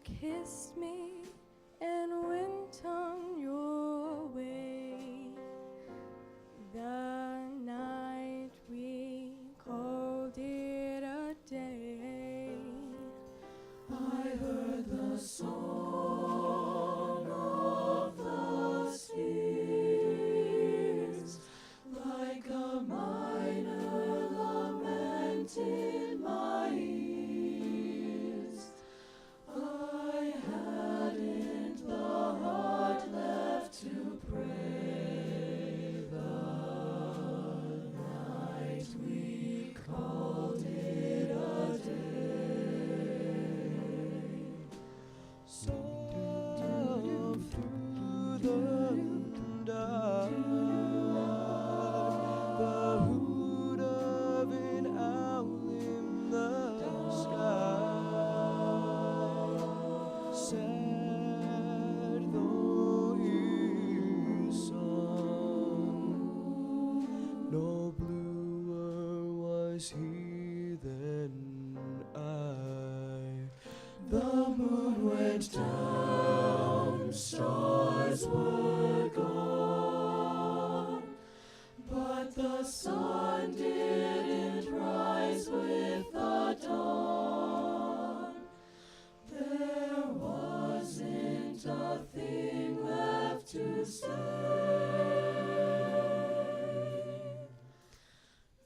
kissed me and went on your way. The night we called it a day. I heard the song of the spheres, like a minor lament in my ears. I hadn't the heart left to pray. The night we called it a day. So through the dark, the hoot of an owl in the sky, sad though his song, no bluer was he than I. The moon went down, stars were gone, but the sun didn't rise with the dawn. There wasn't a thing left to say.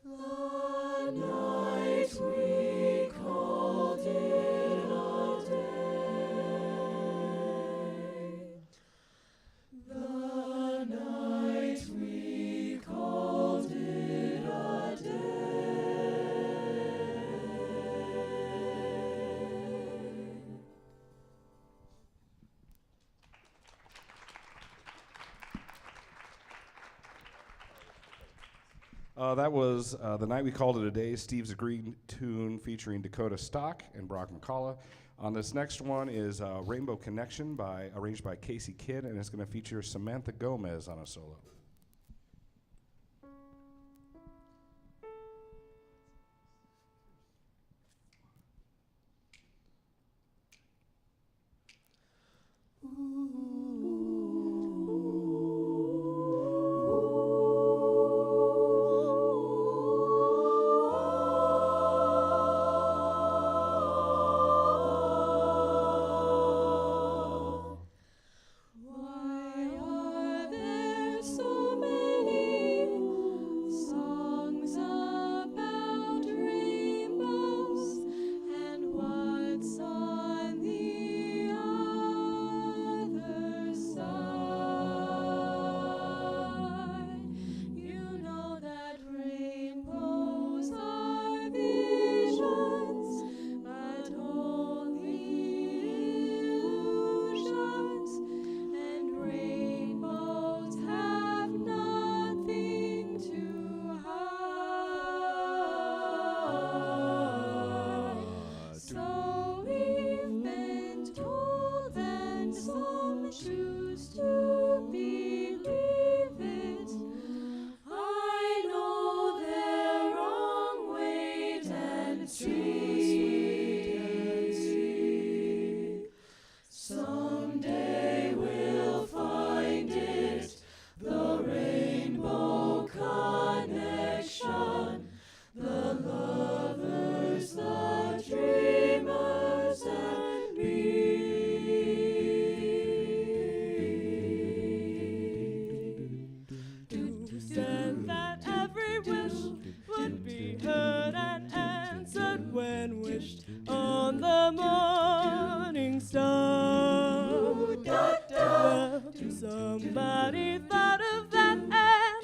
The night we called it a day. The night we called it a day. That was The Night We Called It a Day, Steve's Agreed tune featuring Dakota Stock and Brock McCullough. On this next one is Rainbow Connection arranged by Casey Kidd, and it's going to feature Samantha Gomez on a solo. Why are there so many songs about rainbows, and what's on the other side? You know that rainbows are visions, but only illusions. And rainbows have nothing to hide. So we've been told, and some choose to believe it. I know they're wrong. Wait and see. Someday we'll find it, the rainbow connection, the lovers, the dreamers, and me. Said that every wish would be heard and answered when wished on the morning star. Well, somebody thought of that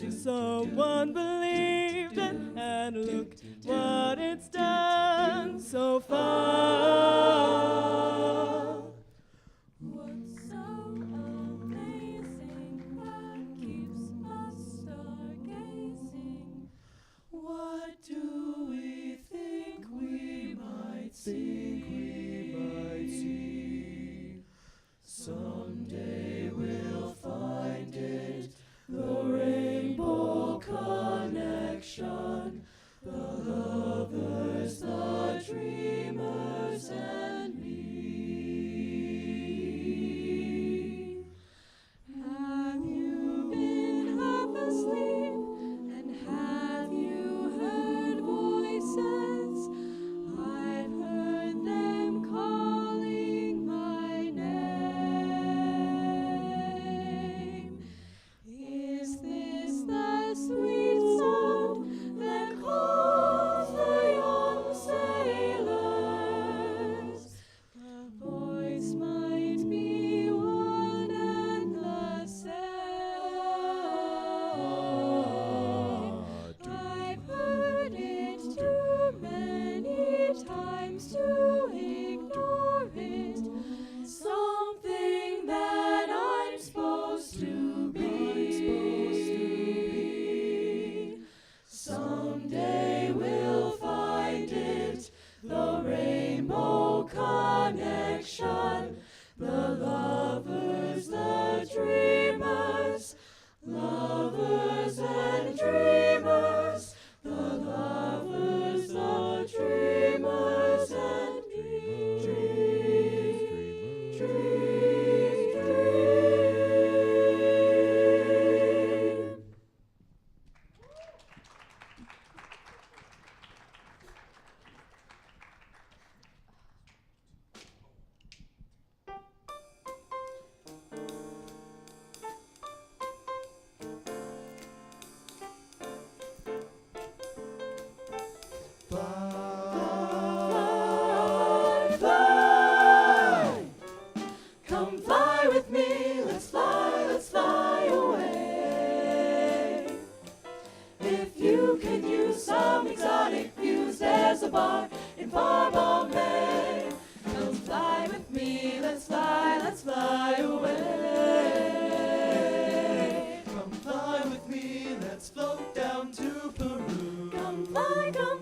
and someone believed it, and look what it's done so far. What's so amazing that keeps us stargazing? What do we think we might see? Someday we'll find it. affection. The lovers, the dreamers, lovers and dreamers, the lovers, the dreamers and dreamers, dream, dream, dream. Fly, fly, come fly with me, let's fly away. If you can use some exotic views, there's a bar in far Bombay. Come fly with me, let's fly away. Come fly with me, let's float down to Peru. Come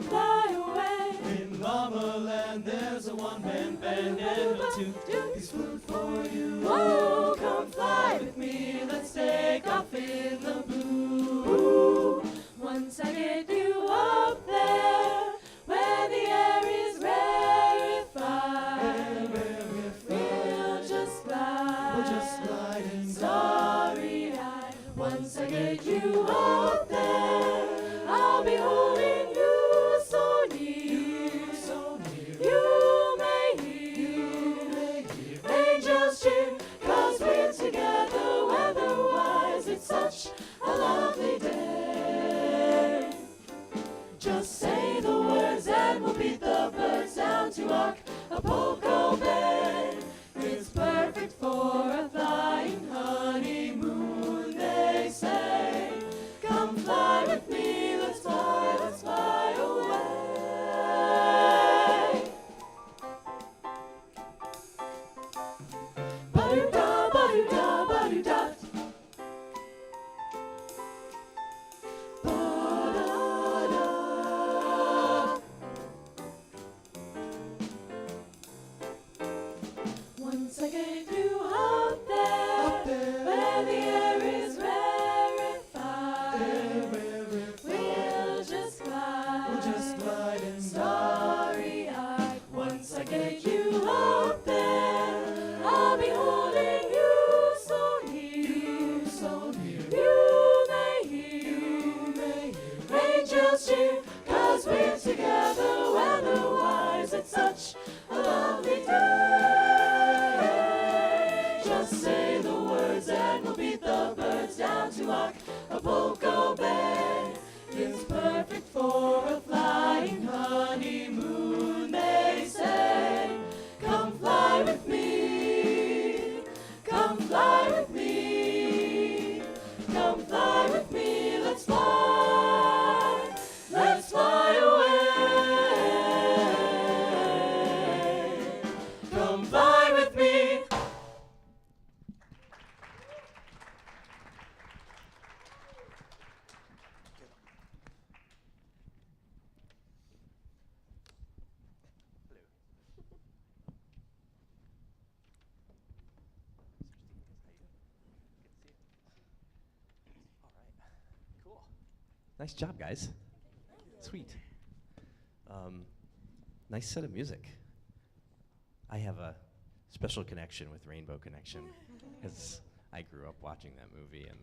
fly away. In Llama Land, there's a one-man band and a two-piece flute for you. Oh, come fly with me, let's take off in the blue. Once I get you up there, where the air is rarefied, we'll just glide in starry-eyed. Once I get you up there, I'll be holding you so near, you may hear angels cheer, 'cause we're together weather-wise. It's such a lovely day. Just say the words and we'll beat the birds down to Acapulco Bay. It's perfect for a flying honeymoon, they say. Come fly with me, let's fly away. Ba-do-da, ba-do-da, ba-do-da. Ba-da-da. Once I get you up there, where the air is rarefied, we'll just glide in starry-eyed. Once I get you up there, I'll be holding you so near, you may hear angels cheer, 'cause we're together weather-wise. It's such a lovely day. Just say the words and we'll beat the birds down to Acapulco Bay. It's perfect for a flying honeymoon, they say. Come fly with me, come fly with me, come fly with me, let's fly away. Come fly with me. Nice job, guys. Sweet. Nice set of music. I have a special connection with Rainbow Connection because I grew up watching that movie and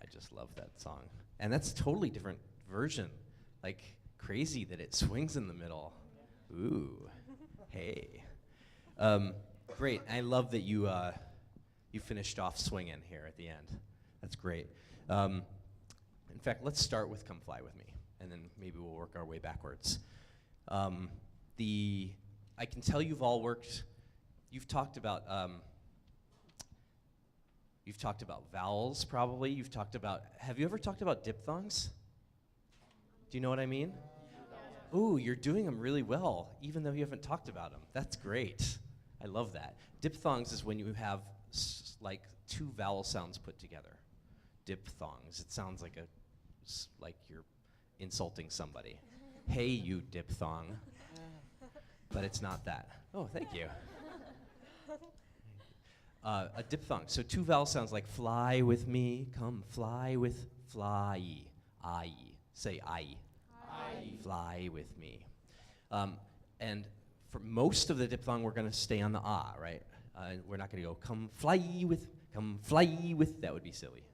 I just love that song. And that's a totally different version. Like, crazy that it swings in the middle. Ooh, hey. Great. I love that you finished off swinging here at the end. That's great. In fact, let's start with Come Fly With Me, and then maybe we'll work our way backwards. I can tell you've all worked, you've talked about vowels probably, have you ever talked about diphthongs? Do you know what I mean? Ooh, you're doing them really well, even though you haven't talked about them. That's great. I love that. Diphthongs is when you have like two vowel sounds put together. Diphthongs. It sounds like like you're insulting somebody. Hey, you diphthong. But it's not that. Oh, thank you. A diphthong. So 2 vowel sounds like fly with me, come fly with fly. I. Say I. Fly with me. And for most of the diphthong, we're going to stay on the ah, right? We're not going to go come fly with, that would be silly.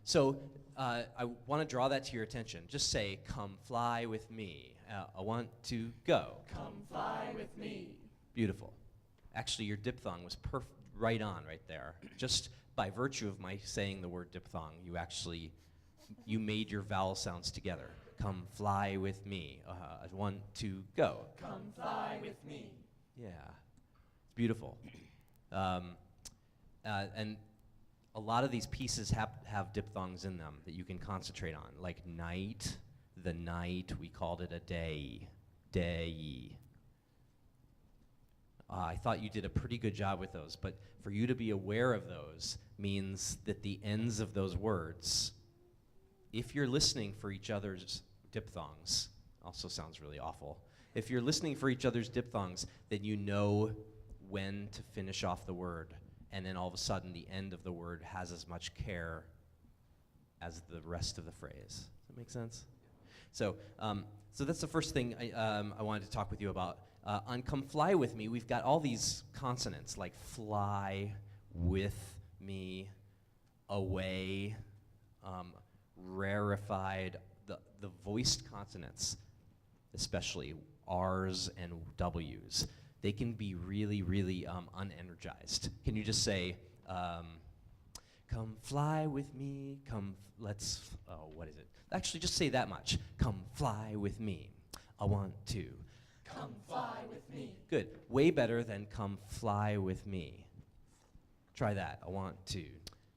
So I want to draw that to your attention. Just say, come fly with me. I want to go. Come fly with me. Beautiful. Actually, your diphthong was right on right there. Just by virtue of my saying the word diphthong, you made your vowel sounds together. Come fly with me. I want to go. Come fly with me. Yeah, it's beautiful. And a lot of these pieces have diphthongs in them that you can concentrate on, like night, the night, we called it a day, day. I thought you did a pretty good job with those, but for you to be aware of those means that the ends of those words, if you're listening for each other's diphthongs, also sounds really awful. If you're listening for each other's diphthongs, then you know when to finish off the word, and then all of a sudden the end of the word has as much care as the rest of the phrase. Does that make sense? So that's the first thing I wanted to talk with you about. On come fly with me, we've got all these consonants like fly, with me, away, rarefied, the voiced consonants, especially R's and W's. They can be really, really unenergized. Can you just say, come fly with me, what is it? Actually, just say that much. Come fly with me. I want to. Come fly with me. Good. Way better than come fly with me. Try that. I want to.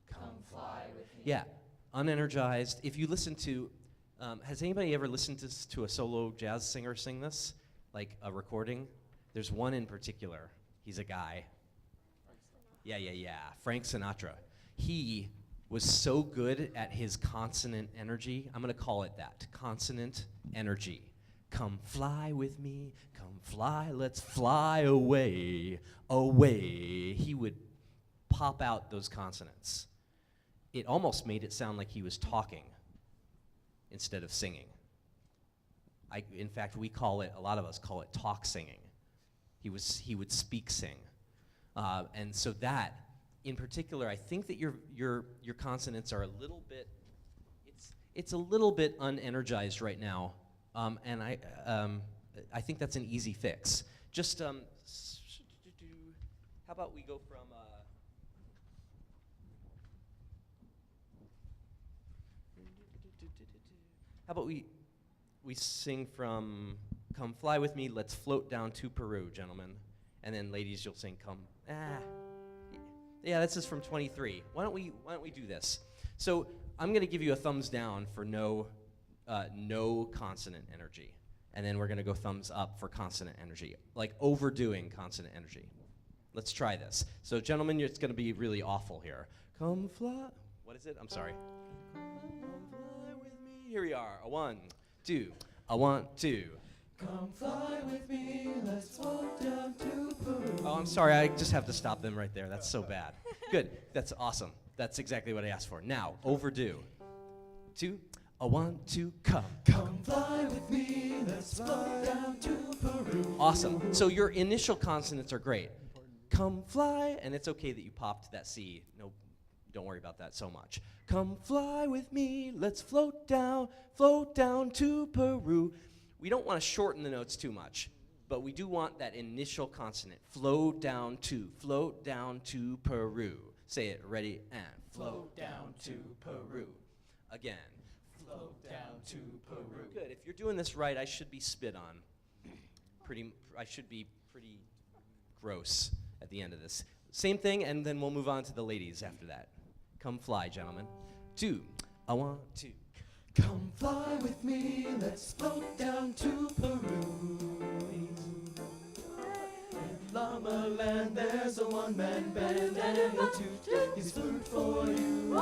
Come fly with me. Yeah. Unenergized. If you listen to, has anybody ever listened to a solo jazz singer sing this? Like a recording? There's one in particular. He's a guy. Yeah. Frank Sinatra. He was so good at his consonant energy. I'm going to call it that. Consonant energy. Come fly with me, come fly, let's fly away, away. He would pop out those consonants. It almost made it sound like he was talking instead of singing. In fact, a lot of us call it talk singing. He would speak sing. And so that, in particular, I think that your consonants are a little bit, it's a little bit unenergized right now. And I think that's an easy fix. Just, how about we go from, how about we sing from Come Fly With Me, Let's Float Down to Peru, gentlemen. And then ladies, you'll sing yeah, this is from 23. Why don't we do this? So I'm gonna give you a thumbs down for no consonant energy. And then we're going to go thumbs up for consonant energy, like overdoing consonant energy. Let's try this. So, gentlemen, it's going to be really awful here. Come fly. What is it? I'm sorry. Come fly with me. Here we are. A 1, 2. I want to. Come fly with me, let's float down to Peru. Oh, I'm sorry. I just have to stop them right there. That's so bad. Good. That's awesome. That's exactly what I asked for. Now, overdo. 2. I want to come. Come fly with me, let's fly down to Peru. Awesome. So your initial consonants are great. Come fly, and it's okay that you popped that C. No, don't worry about that so much. Come fly with me, let's float down to Peru. We don't want to shorten the notes too much, but we do want that initial consonant. Float down to Peru. Say it, ready, and Float down to Peru. Again. Float down to Peru. Good. If you're doing this right, I should be spit on. I should be pretty gross at the end of this. Same thing, and then we'll move on to the ladies after that. Come fly, gentlemen. 2. I want to. Come fly with me, let's float down to Peru. In Llama Land, there's a one-man band, and he'll toot his flute for you.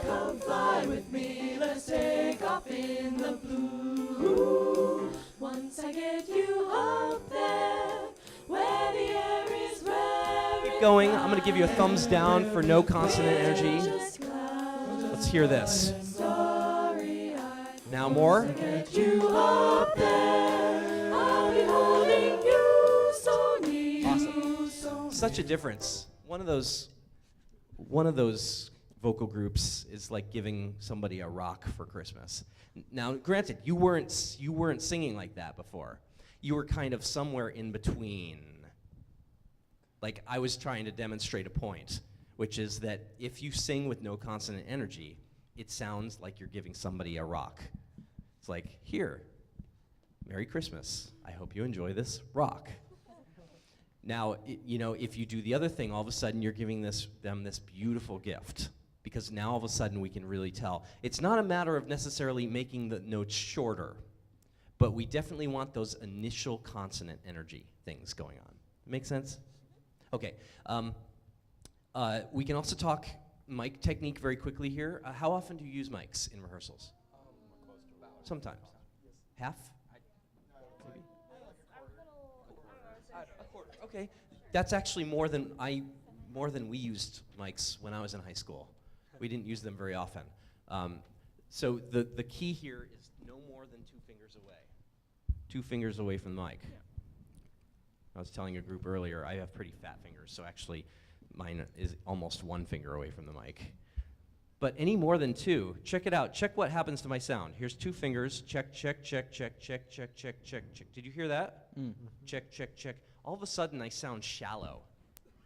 Come fly with me, let's take off in the blue. Once I get you up there, where the air is keep going. I'm going to give you a thumbs down for no consonant energy. Let's hear this. Now more. Get you up there. I'll be holding you so near. Awesome. Such a difference. One of those vocal groups is like giving somebody a rock for Christmas. Now, granted, you weren't singing like that before. You were kind of somewhere in between. Like, I was trying to demonstrate a point, which is that if you sing with no consonant energy, it sounds like you're giving somebody a rock. It's like, here, Merry Christmas. I hope you enjoy this rock. Now, if you do the other thing, all of a sudden you're giving them this beautiful gift, because now all of a sudden we can really tell. It's not a matter of necessarily making the notes shorter, but we definitely want those initial consonant energy things going on. Make sense? Okay. We can also talk mic technique very quickly here. How often do you use mics in rehearsals? Sometimes. Half? Maybe? A quarter. Okay. That's actually more than we used mics when I was in high school. We didn't use them very often. So the key here is no more than 2 fingers away. 2 fingers away from the mic. Yeah. I was telling a group earlier, I have pretty fat fingers, so actually mine is almost 1 finger away from the mic. But any more than 2, check it out. Check what happens to my sound. Here's 2 fingers. Check, check, check, check, check, check, check, check, check. Did you hear that? Mm-hmm. Check, check, check. All of a sudden, I sound shallow.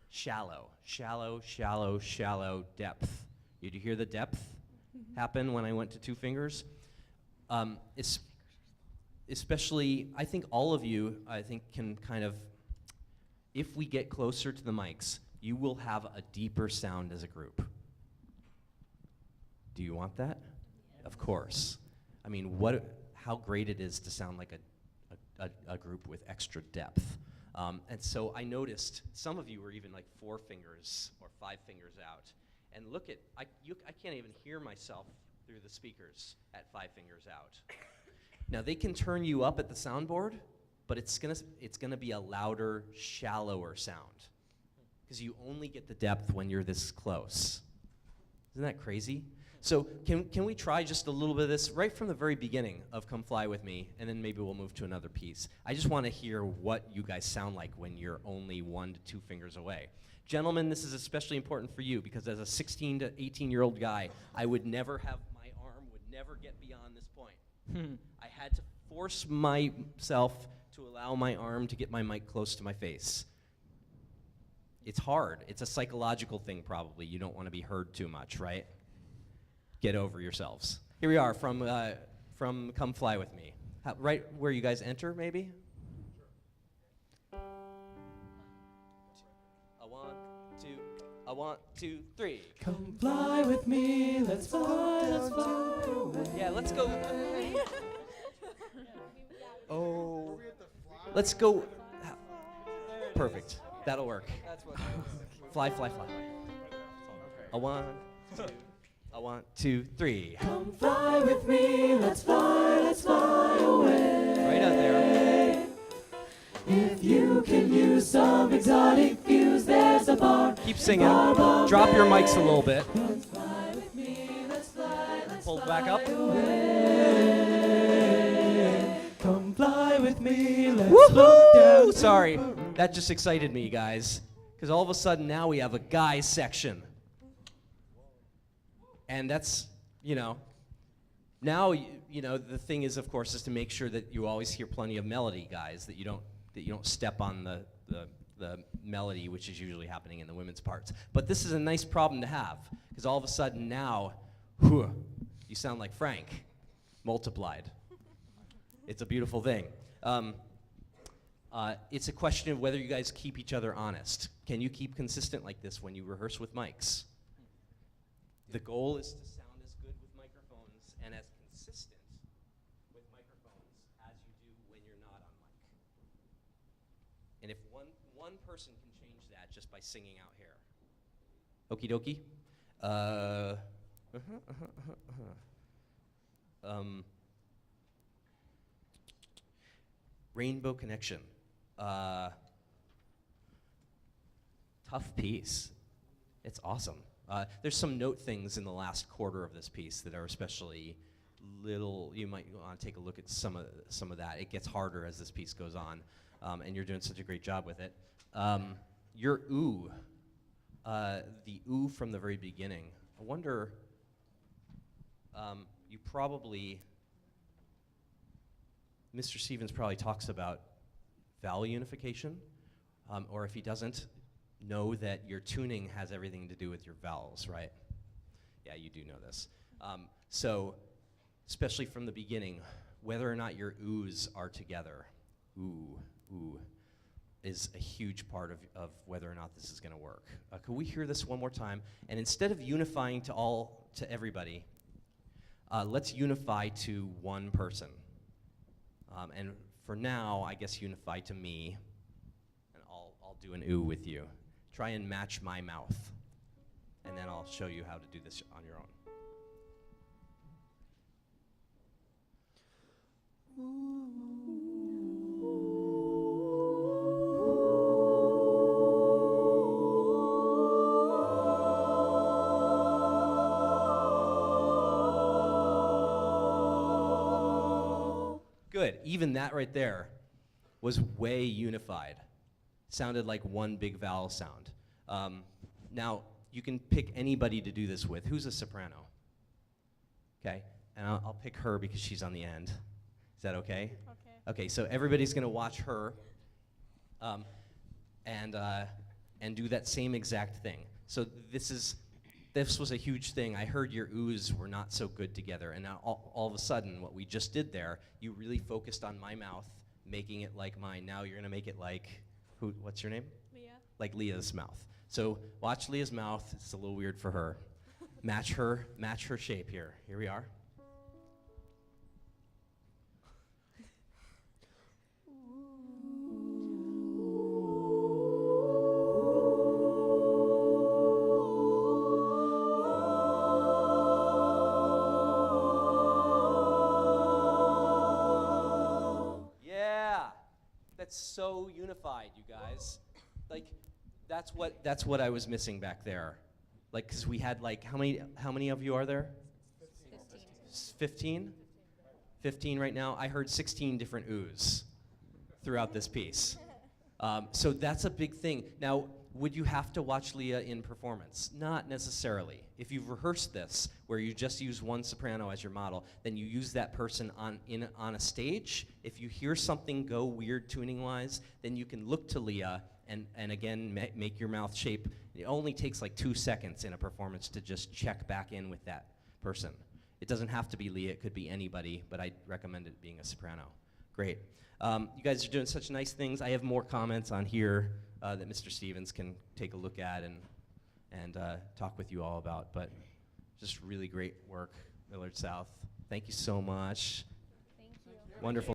Shallow, shallow, shallow, shallow depth. Did you hear the depth happen when I went to 2 fingers? Especially, I think all of you, can kind of, if we get closer to the mics, you will have a deeper sound as a group. Do you want that? Yeah. Of course. I mean, how great it is to sound like a group with extra depth. And so I noticed some of you were even like 4 fingers or 5 fingers out. And look at, I can't even hear myself through the speakers at 5 fingers out. Now they can turn you up at the soundboard, but it's gonna be a louder, shallower sound, because you only get the depth when you're this close. Isn't that crazy? So can we try just a little bit of this right from the very beginning of Come Fly With Me, and then maybe we'll move to another piece. I just want to hear what you guys sound like when you're only 1 to 2 fingers away. Gentlemen, this is especially important for you, because as a 16 to 18-year-old guy, I would never have, my arm would never get beyond this point. I had to force myself to allow my arm to get my mic close to my face. It's hard. It's a psychological thing, probably. You don't want to be heard too much, right? Get over yourselves. Here we are from Come Fly With Me. Right where you guys enter, maybe? A 1, 2, 3. Come fly with me, let's fly away. Yeah, let's go. Oh, let's go. Perfect. That'll work. Fly, fly, fly. A 1, 2. A 1, 2, 3. Come fly with me, let's fly away. Right out there. If you can use some exotic views, there's a bar. Keep singing. Drop your mics a little bit. Let's fly with me, let's Pull back up. away. Come fly with me, let's float down. Woohoo! Sorry, that just excited me, guys. Because all of a sudden now we have a guys section. And that's, now, the thing is, of course, is to make sure that you always hear plenty of melody, guys, that you don't step on the melody, which is usually happening in the women's parts. But this is a nice problem to have, because all of a sudden now, you sound like Frank, multiplied. It's a beautiful thing. It's a question of whether you guys keep each other honest. Can you keep consistent like this when you rehearse with mics? The goal is to sound as good with microphones and as consistent with microphones as you do when you're not on mic. And if one person can change that just by singing out here. Okie dokie. Rainbow Connection. tough piece. It's awesome. There's some note things in the last quarter of this piece that are especially little. You might want to take a look at some of that. It gets harder as this piece goes on, and you're doing such a great job with it. Your ooh, the ooh from the very beginning. I wonder. You probably, Mr. Stevens probably talks about vowel unification, or if he doesn't, know that your tuning has everything to do with your vowels, right? Yeah, you do know this. So, especially from the beginning, whether or not your oohs are together, ooh, ooh, is a huge part of whether or not this is gonna work. Could we hear this one more time? And instead of unifying to everybody, let's unify to one person. And for now, I guess unify to me, and I'll do an ooh with you. Try and match my mouth, and then I'll show you how to do this on your own. Good. Even that right there was way unified. Sounded like one big vowel sound. Now, you can pick anybody to do this with. Who's a soprano? Okay, and I'll pick her because she's on the end. Is that okay? Okay. Okay, so everybody's gonna watch her and do that same exact thing. So this was a huge thing. I heard your oohs were not so good together, and now all of a sudden, what we just did there, you really focused on my mouth, making it like mine. Now you're gonna make it like, what's your name? Leah. Like Leah's mouth. So watch Leah's mouth. It's a little weird for her. Match her shape here. Here we are. That's so unified, you guys. Like, that's what I was missing back there. Like, cause we had like, how many of you are there? 15? 15 right now. I heard 16 different oohs throughout this piece. So that's a big thing. Now, would you have to watch Leah in performance? Not necessarily. If you've rehearsed this, where you just use one soprano as your model, then you use that person on a stage. If you hear something go weird tuning-wise, then you can look to Leah and again, make your mouth shape. It only takes like 2 seconds in a performance to just check back in with that person. It doesn't have to be Leah, it could be anybody, but I recommend it being a soprano. Great. You guys are doing such nice things. I have more comments on here that Mr. Stevens can take a look at and talk with you all about, but just really great work, Millard South. Thank you so much. Thank you. Wonderful.